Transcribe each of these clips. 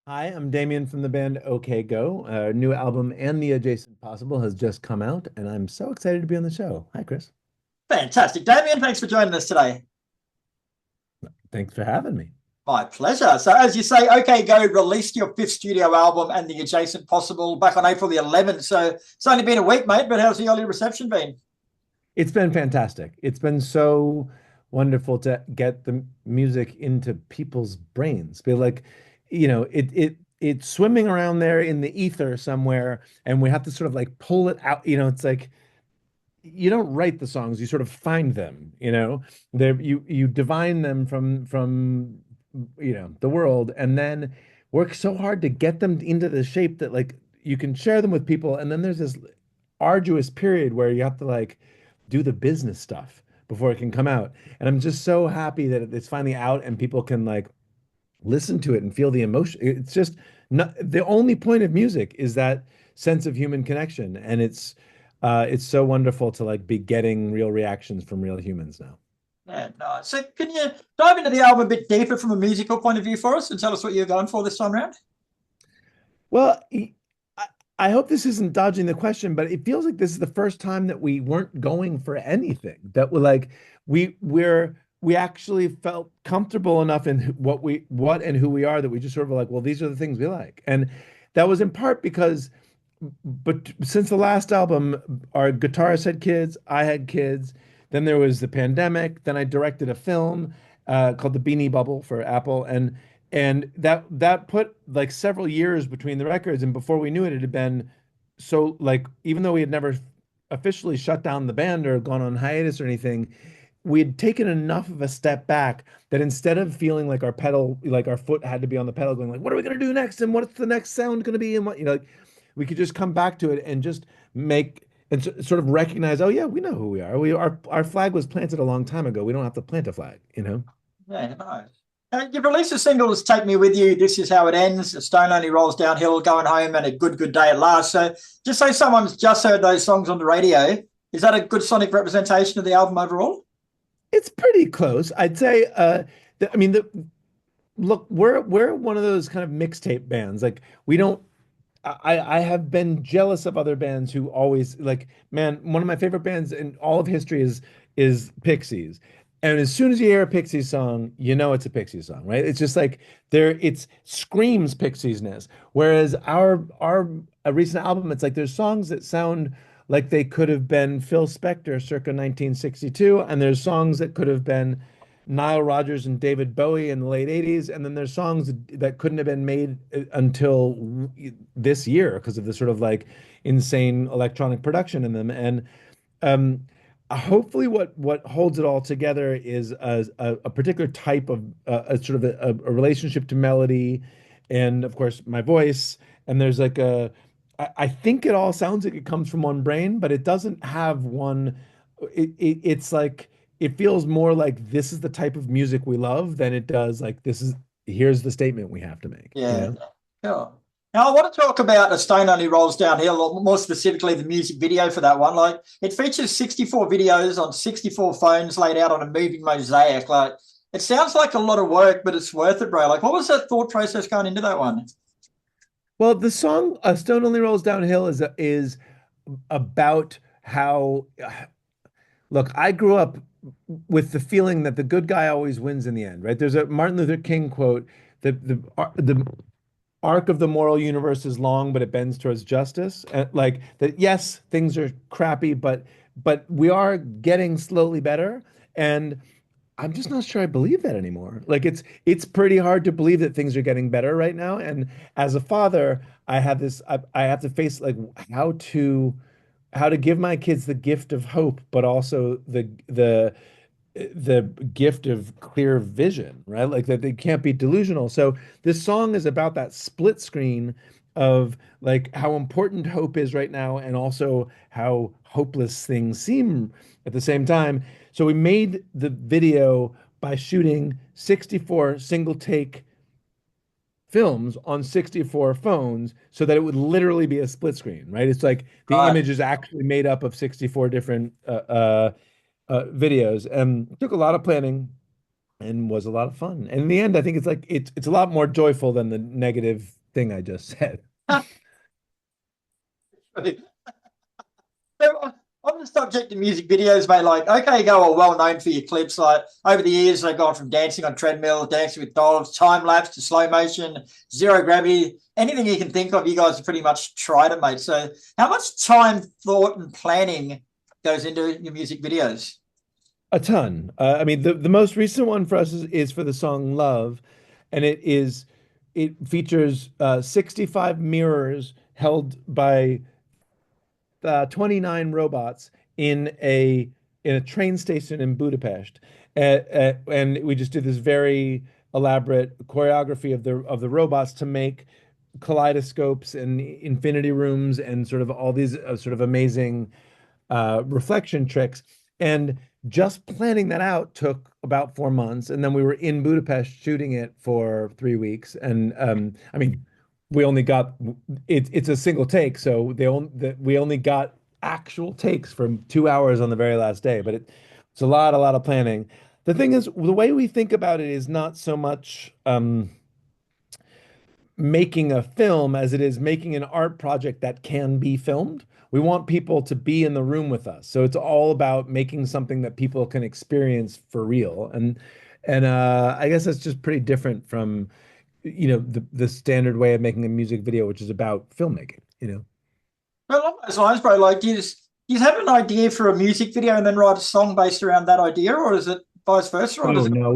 Hi, I'm Damian from the band OK Go. Our new album and the Adjacent Possible has just come out, and I'm so excited to be on the show. Hi, Kris. Fantastic. Damien, thanks for joining us today. Thanks for having me. My pleasure. So, as you say, OK Go released your fifth studio album and the Adjacent Possible back on April the 11th. So, it's only been a week, mate, but how's the early reception been? It's been fantastic. It's been so wonderful to get the music into people's brains. Be like, it's swimming around there in the ether somewhere, and we have to sort of like pull it out. It's like you don't write the songs, you sort of find them, there you divine them from the world, and then work so hard to get them into the shape that like you can share them with people. And then there's this arduous period where you have to like do the business stuff before it can come out. And I'm just so happy that it's finally out and people can like listen to it and feel the emotion. It's just not the only point of music is that sense of human connection. And it's so wonderful to like be getting real reactions from real humans now. Yeah, nice. So, can you dive into the album a bit deeper from a musical point of view for us and tell us what you're going for this time around? Well, I hope this isn't dodging the question, but it feels like this is the first time that we weren't going for anything. That we're like we actually felt comfortable enough in what and who we are that we just sort of were like, well, these are the things we like. And that was in part because but since the last album, our guitarist had kids, I had kids. Then there was the pandemic. Then I directed a film called The Beanie Bubble for Apple, and that put like several years between the records. And before we knew it, it had been so like even though we had never officially shut down the band or gone on hiatus or anything, we had taken enough of a step back that instead of feeling like like our foot had to be on the pedal, going like, what are we gonna do next? And what's the next sound gonna be? And what, like, we could just come back to it and just make and sort of recognize, oh yeah, we know who we are. Our flag was planted a long time ago. We don't have to plant a flag. Yeah, nice. You've released a single as Take Me With You, This Is How It Ends, A Stone Only Rolls Downhill, Going Home, and A Good Day at Last. So just say someone's just heard those songs on the radio. Is that a good sonic representation of the album overall? It's pretty close. I'd say I mean look, we're one of those kind of mixtape bands. Like we don't I have been jealous of other bands who always like, man, one of my favorite bands in all of history is Pixies. And as soon as you hear a Pixies song, you know it's a Pixies song, right? It's just like it screams Pixiesness. Whereas our a recent album, it's like there's songs that sound like they could have been Phil Spector circa 1962, and there's songs that could have been Nile Rodgers and David Bowie in the late 80s. And then there's songs that couldn't have been made until this year because of the sort of like insane electronic production in them. And um, hopefully what holds it all together is a particular type of a sort of a relationship to melody and of course my voice. And there's like I think it all sounds like it comes from one brain, but it doesn't have one. It's like it feels more like this is the type of music we love than it does like here's the statement we have to make, you Yeah, know? sure. Now, I want to talk about A Stone Only Rolls Downhill, or more specifically, the music video for that one. Like, it features 64 videos on 64 phones laid out on a moving mosaic. Like, it sounds like a lot of work, but it's worth it, bro. Like, what was that thought process going into that one? Well, the song "Stone Only Rolls Downhill" is about how look, I grew up with the feeling that the good guy always wins in the end, right? There's a Martin Luther King quote that the arc of the moral universe is long, but it bends towards justice. And like that, yes, things are crappy, but we are getting slowly better. And I'm just not sure I believe that anymore. Like it's pretty hard to believe that things are getting better right now. And as a father, I have to face like how to give my kids the gift of hope, but also the gift of clear vision, right? Like that they can't be delusional. So this song is about that split screen of like how important hope is right now and also how hopeless things seem at the same time. So we made the video by shooting 64 single take films on 64 phones so that it would literally be a split screen, right? It's like the Right. image is actually made up of 64 different videos. And it took a lot of planning. and was a lot of fun. And in the end, I think it's like it's a lot more joyful than the negative thing I just said. So, on the subject of music videos, mate, like OK Go are well known for your clips. Like over the years, they've gone from dancing on treadmill, dancing with dolls, time lapse to slow motion, zero gravity, anything you can think of. You guys have pretty much tried it, mate. So, how much time, thought, and planning goes into your music videos? A ton. I mean, the most recent one for us is for the song Love, and it features 65 mirrors held by 29 robots in a train station in Budapest, and we just did this very elaborate choreography of the robots to make kaleidoscopes and infinity rooms and sort of all these sort of amazing reflection tricks. And just planning that out took about 4 months, and then we were in Budapest shooting it for 3 weeks. And I mean, we only got it's a single take, so we only got actual takes from 2 hours on the very last day. But it's a lot of planning. The thing is, the way we think about it is not so much making a film as it is making an art project that can be filmed. We want people to be in the room with us. So it's all about making something that people can experience for real. And I guess that's just pretty different from, the standard way of making a music video, which is about filmmaking. Well, along those lines, bro, like, do you have an idea for a music video and then write a song based around that idea, or is it vice versa, or does Oh it? no,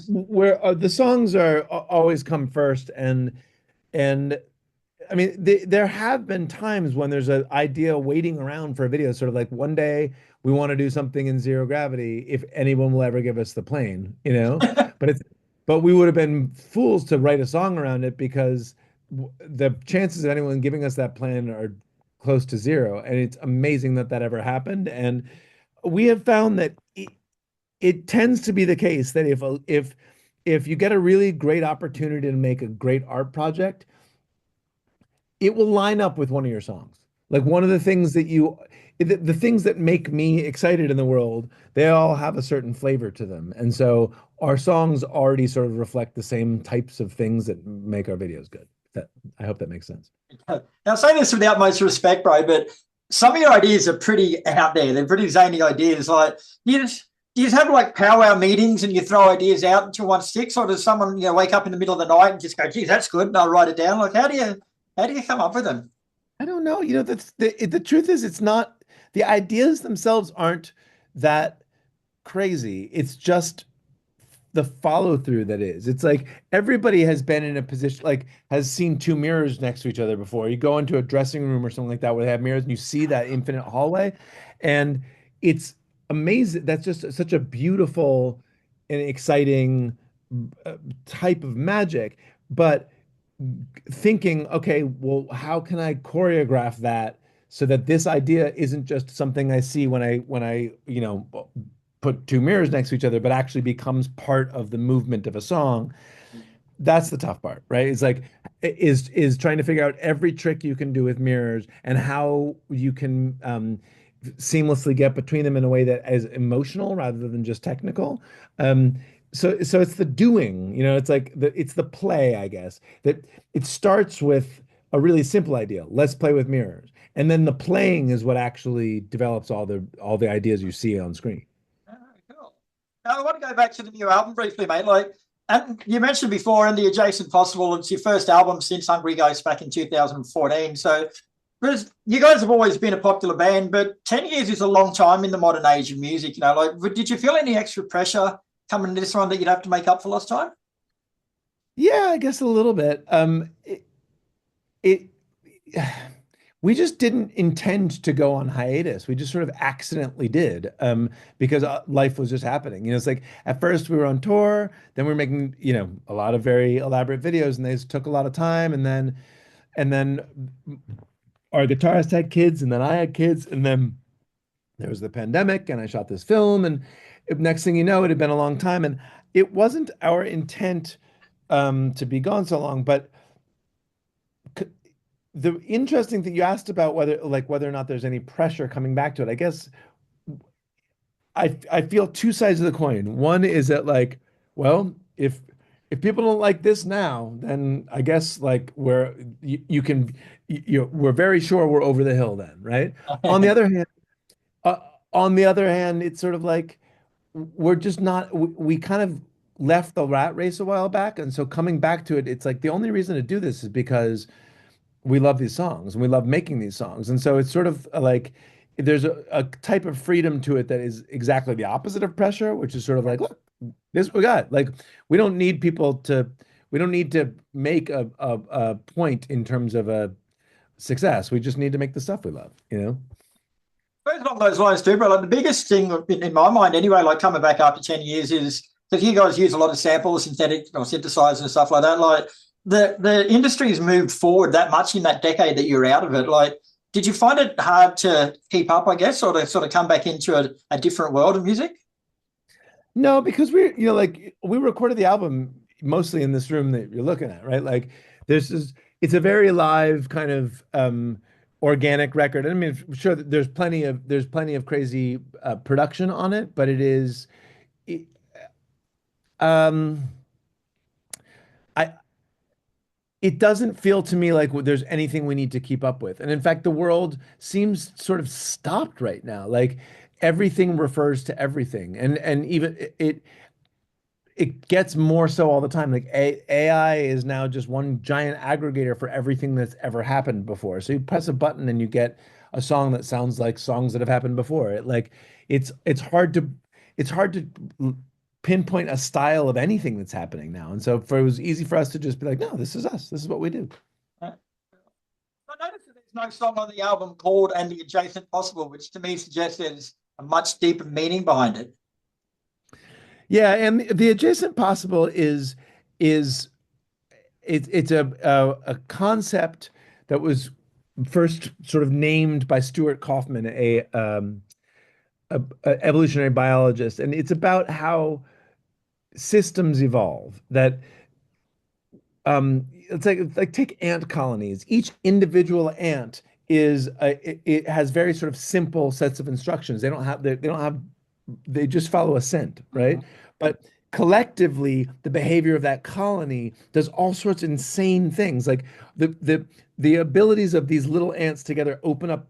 we're the songs are always come first, and I mean, there have been times when there's an idea waiting around for a video, sort of like one day we want to do something in zero gravity, if anyone will ever give us the plane. But but we would have been fools to write a song around it because the chances of anyone giving us that plan are close to zero. And it's amazing that that ever happened. And we have found that it tends to be the case that if you get a really great opportunity to make a great art project, it will line up with one of your songs. Like one of the things the things that make me excited in the world, they all have a certain flavor to them. And so our songs already sort of reflect the same types of things that make our videos good. That I hope that makes sense. Now, I say this with the utmost respect, bro, but some of your ideas are pretty out there. They're pretty zany ideas. Like, do you just have like powwow meetings and you throw ideas out until one sticks, or does someone wake up in the middle of the night and just go, "Geez, that's good," and I'll write it down? Like, how do you come up with them? I don't know. The truth is it's not the ideas themselves aren't that crazy. It's just the follow through that is. It's like everybody has been in a position, like has seen two mirrors next to each other before. You go into a dressing room or something like that where they have mirrors and you see that infinite hallway. And it's amazing. That's just such a beautiful and exciting type of magic. But thinking, okay, well, how can I choreograph that so that this idea isn't just something I see when I put two mirrors next to each other, but actually becomes part of the movement of a song. That's the tough part, right? It's like is trying to figure out every trick you can do with mirrors and how you can seamlessly get between them in a way that is emotional rather than just technical. Um, so it's the doing, it's like it's the play, I guess, that it starts with a really simple idea. Let's play with mirrors. And then the playing is what actually develops all the ideas you see on screen. Oh, cool. Now, I want to go back to the new album briefly, mate. Like, and you mentioned before in the Adjacent Possible, it's your first album since Hungry Ghost back in 2014. So, you guys have always been a popular band, but 10 years is a long time in the modern age of music. Like, did you feel any extra pressure coming into this one that you'd have to make up for lost time? Yeah, I guess a little bit. It we just didn't intend to go on hiatus. We just sort of accidentally did, because life was just happening. It's like at first we were on tour, then we were making, a lot of very elaborate videos, and they took a lot of time, and then our guitarist had kids, and then I had kids, and then there was the pandemic, and I shot this film, and next thing you know, it had been a long time, and it wasn't our intent to be gone so long, but the interesting thing you asked about whether or not there's any pressure coming back to it. I guess I feel two sides of the coin. One is that like Well, if people don't like this now, then I guess like you can we're very sure we're over the hill then, right? On the other hand, uh, it's sort of like we're just not we kind of left the rat race a while back, and so coming back to it, it's like the only reason to do this is because we love these songs and we love making these songs. And so it's sort of like there's a type of freedom to it that is exactly the opposite of pressure, which is sort of like, look, this we got. Like we don't need people to we don't need to make a point in terms of a success. We just need to make the stuff we love, you know? Both along those lines too, bro. Like the biggest thing in my mind, anyway, like coming back after 10 years, is that you guys use a lot of samples, synthetic or synthesizers and stuff like that. Like the industry's moved forward that much in that decade that you're out of it. Like, did you find it hard to keep up, I guess, or to sort of come back into a different world of music? No, because like we recorded the album mostly in this room that you're looking at, right? Like this is it's a very live kind of organic record. I mean, sure, there's plenty of crazy production on it, but it, um I it doesn't feel to me like there's anything we need to keep up with. And in fact, the world seems sort of stopped right now. Like everything refers to everything. And even it gets more so all the time. Like AI is now just one giant aggregator for everything that's ever happened before. So you press a button and you get a song that sounds like songs that have happened before. It's hard to pinpoint a style of anything that's happening now. And so it was easy for us to just be like, no, this is us. This is what we do. I noticed that there's no song on the album called "And the Adjacent Possible," which to me suggests there's a much deeper meaning behind it. Yeah, and the adjacent possible is it's a concept that was first sort of named by Stuart Kaufman, a evolutionary biologist, and it's about how systems evolve. That it's like take ant colonies. Each individual ant it has very sort of simple sets of instructions. They don't have they just follow a scent, right? Mhm. But collectively, the behavior of that colony does all sorts of insane things. Like the abilities of these little ants together open up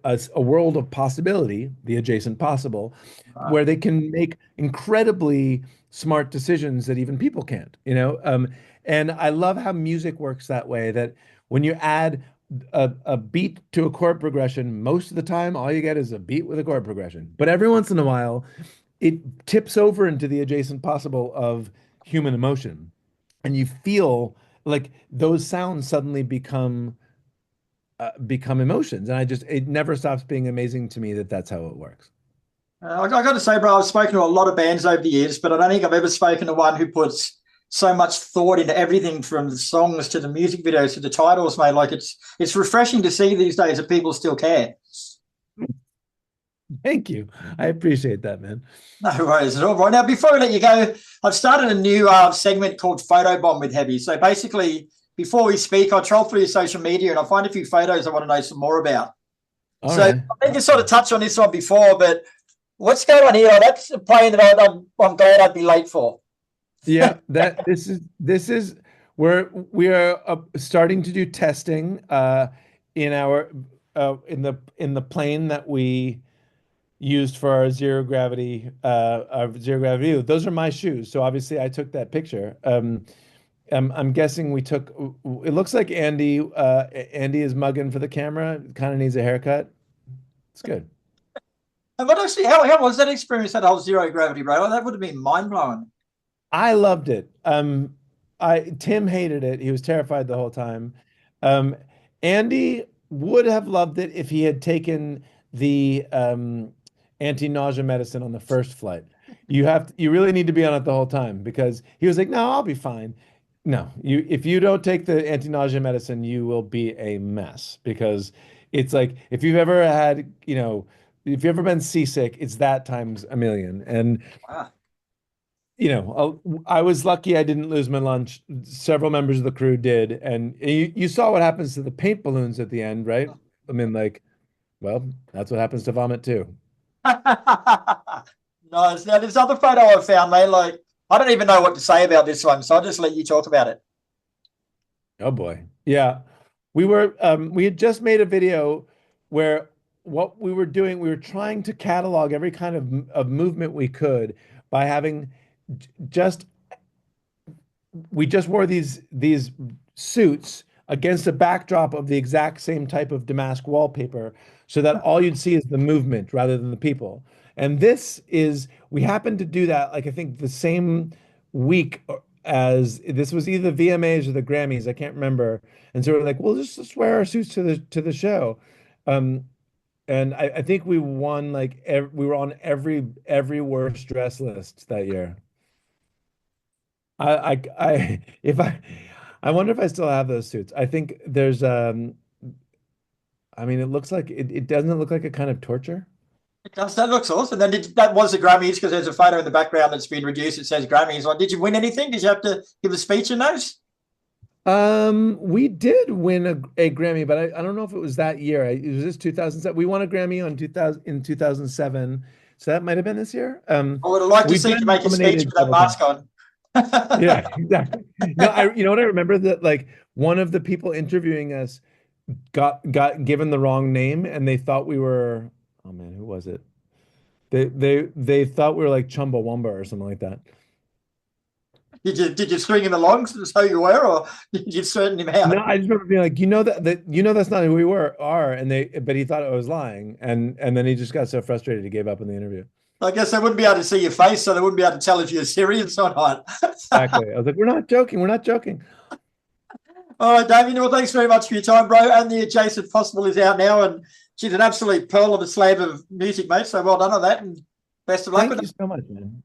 a world of possibility, the adjacent possible, Right. where they can make incredibly smart decisions that even people can't, you know? And I love how music works that way, that when you add a beat to a chord progression, most of the time, all you get is a beat with a chord progression. But every once in a while, it tips over into the adjacent possible of human emotion. And you feel like those sounds suddenly become emotions. And it never stops being amazing to me that that's how it works. I got to say, bro, I've spoken to a lot of bands over the years, but I don't think I've ever spoken to one who puts so much thought into everything from the songs to the music videos to the titles, mate. Like it's refreshing to see these days that people still care. Thank you. I appreciate that, man. No worries at all. Right now, before we let you go, I've started a new segment called Photo Bomb with Heavy. So basically, before we speak, I troll through your social media and I find a few photos I want to know some more about. All So I right. think you sort of touched on this one before, but what's going on here? That's a plane that I'm glad I'd be late for. Yeah, that this is where we are starting to do testing in our in the plane that we used for our zero gravity view. Those are my shoes. So obviously I took that picture. I'm guessing we took it looks like Andy is mugging for the camera, kind of needs a haircut. It's good. And but actually, how was that experience, that whole zero gravity, bro? That would have been mind blowing. I loved it. Tim hated it. He was terrified the whole time. Um, Andy would have loved it if he had taken the anti-nausea medicine on the first flight. You really need to be on it the whole time because he was like, "No, I'll be fine." No, if you don't take the anti-nausea medicine, you will be a mess because it's like if you've ever had, if you've ever been seasick, it's that times a million. And Wow. I was lucky I didn't lose my lunch. Several members of the crew did. And you saw what happens to the paint balloons at the end, right? I mean, like, well, that's what happens to vomit too. Nice. Now, this other photo I found, mate, like I don't even know what to say about this one, so I'll just let you talk about it. Oh boy. Yeah. We had just made a video where what we were doing, we were trying to catalog every kind of movement we could by having just we just wore these suits against a backdrop of the exact same type of damask wallpaper so that all you'd see is the movement rather than the people. And we happened to do that, like I think the same week as this was either the VMAs or the Grammys, I can't remember. And so we're like, well, just wear our suits to the show. Um, and I think we won like we were on every worst dress list that year. If I wonder if I still have those suits. I think there's I mean it looks like it doesn't look like a kind of torture. It does. That looks awesome. Then that was the Grammys because there's a photo in the background that's been reduced. It says Grammys. Like, did you win anything? Did you have to give a speech in those? We did win a Grammy, but I don't know if it was that year. It was just 2007. We won a Grammy on 2000 in 2007. So that might have been this year. I would have liked to We've see you been make a speech nominated with that several times. mask on. Yeah, exactly. No, you know what I remember that like one of the people interviewing us got given the wrong name and they thought we were, oh man, who was it? They thought we were like Chumbawamba or something like that. Did you string him along so you were, or did you straighten him No, out? I just remember being like, you know that's not who we are, and but he thought I was lying, and then he just got so frustrated he gave up in the interview. I guess they wouldn't be able to see your face, so they wouldn't be able to tell if you're serious or not. Exactly. I was like, we're not joking, we're not joking. All right, Damien. Well, thanks very much for your time, bro. And the Adjacent Possible is out now, and she's an absolute pearl of a slab of music, mate. So well done on that, and best of luck Thank with you it. so much, man.